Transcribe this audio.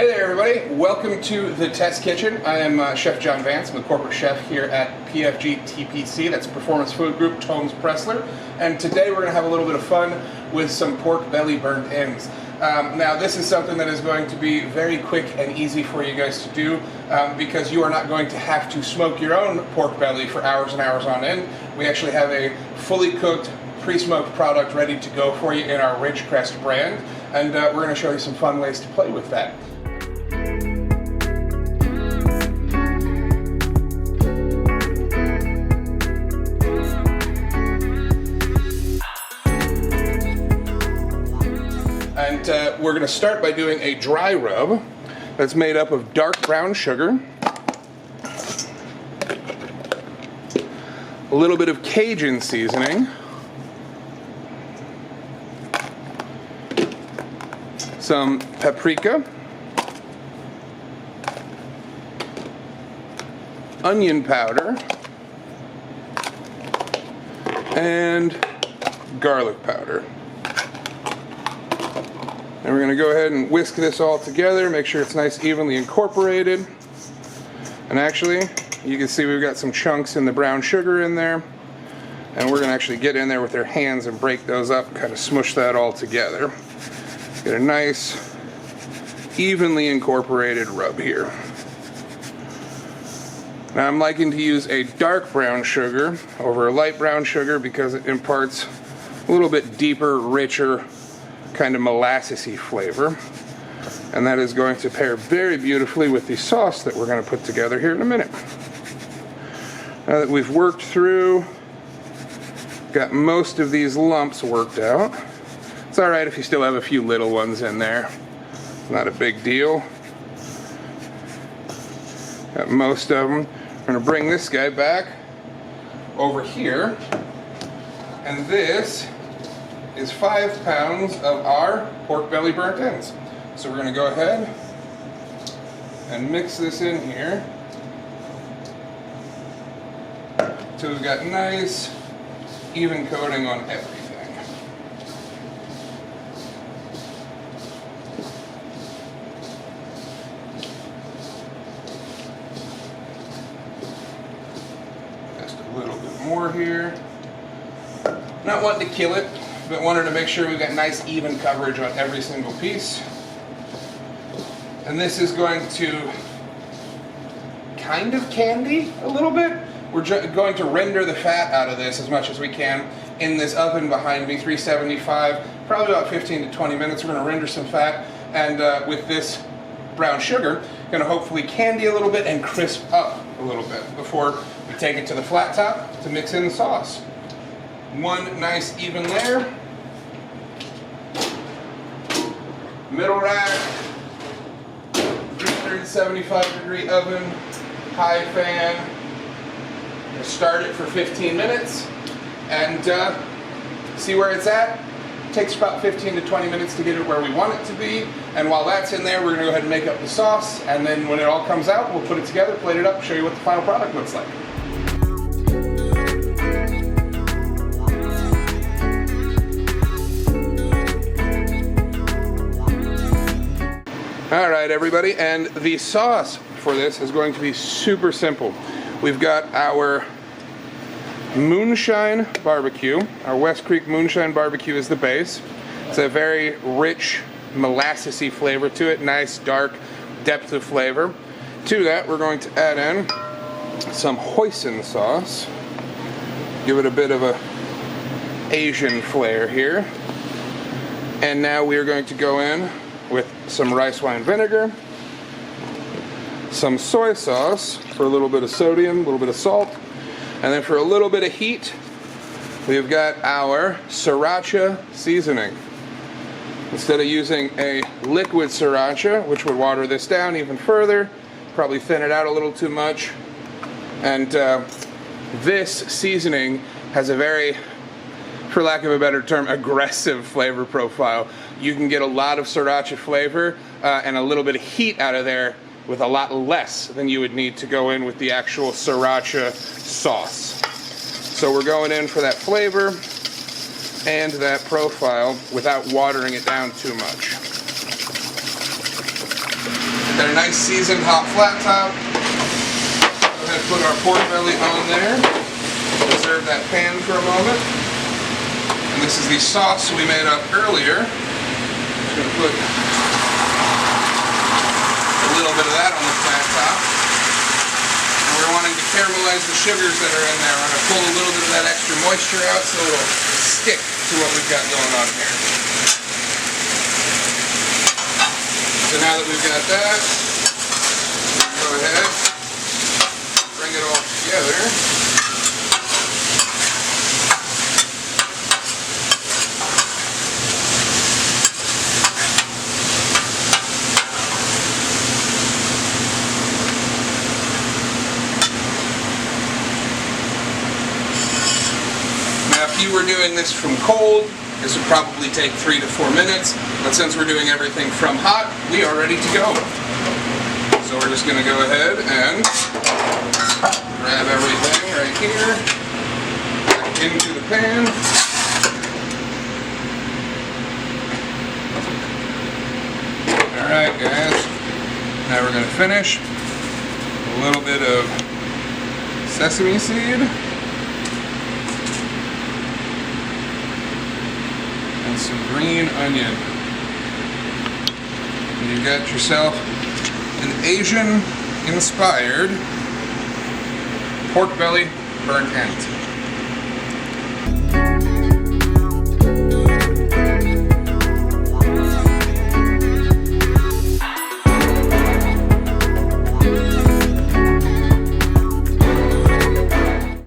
Hey there everybody, welcome to the Test Kitchen. I am Chef Jon Vance. I'm the corporate chef here at PFG TPC, that's Performance Food Group, Tomes Pressler. And today we're going to have a little bit of fun with some pork belly burnt ends. Now this is something that is going to be very quick and easy for you guys to do because you are not going to have to smoke your own pork belly for hours and hours on end. We actually have a fully cooked, pre-smoked product ready to go for you in our Ridgecrest brand, and we're going to show you some fun ways to play with that. And we're going to start by doing a dry rub that's made up of dark brown sugar, a little bit of Cajun seasoning, some paprika, onion powder, and garlic powder. And we're going to go ahead and whisk this all together, make sure it's nice evenly incorporated. And actually, you can see we've got some chunks in the brown sugar in there. And we're going to actually get in there with our hands and break those up, kind of smush that all together. Get a nice, evenly incorporated rub here. Now I'm liking to use a dark brown sugar over a light brown sugar because it imparts a little bit deeper, richer, kind of molassesy flavor, and that is going to pair very beautifully with the sauce that we're going to put together here in a minute. Now that we've worked through, got most of these lumps worked out. It's alright if you still have a few little ones in there, it's not a big deal. Got most of them. We're going to bring this guy back over here, and this is 5 pounds of our pork belly burnt ends. So we're going to go ahead and mix this in here until we've got nice even coating on everything. Just a little bit more here. Not wanting to kill it, but wanted to make sure we've got nice even coverage on every single piece. And this is going to kind of candy a little bit. We're going to render the fat out of this as much as we can in this oven behind me, 375, probably about 15 to 20 minutes. We're going to render some fat, and with this brown sugar, going to hopefully candy a little bit and crisp up a little bit before we take it to the flat top to mix in the sauce. One nice even layer. Middle rack, 375-degree oven, high fan. We'll start it for 15 minutes and see where it's at. It takes about 15 to 20 minutes to get it where we want it to be. And while that's in there, we're going to go ahead and make up the sauce. And then when it all comes out, we'll put it together, plate it up, show you what the final product looks like. Alright everybody, and the sauce for this is going to be super simple. We've got our Moonshine Barbecue. Our West Creek Moonshine Barbecue is the base. It's a very rich, molassesy flavor to it, nice dark depth of flavor. To that we're going to add in some hoisin sauce. Give it a bit of a Asian flair here. And now we are going to go in with some rice wine vinegar, some soy sauce for a little bit of sodium, a little bit of salt, and then for a little bit of heat, we've got our sriracha seasoning. Instead of using a liquid sriracha, which would water this down even further, probably thin it out a little too much, and this seasoning has a very, for lack of a better term, aggressive flavor profile. You can get a lot of sriracha flavor and a little bit of heat out of there with a lot less than you would need to go in with the actual sriracha sauce. So we're going in for that flavor and that profile without watering it down too much. Got a nice seasoned hot flat top. Go ahead and put our pork belly on there. Reserve that pan for a moment. And this is the sauce we made up earlier. Just going to put a little bit of that on the flat top. And we're wanting to caramelize the sugars that are in there. We're going to pull a little bit of that extra moisture out so it'll stick to what we've got going on here. So now that we've got that, go ahead, bring it all together. Now, if you were doing this from cold, this would probably take 3 to 4 minutes, but since we're doing everything from hot, we are ready to go. So we're just going to go ahead and grab everything right here, back into the pan. Alright guys, now we're going to finish with a little bit of sesame seed. And some green onion. And you got yourself an Asian-inspired pork belly burnt ends.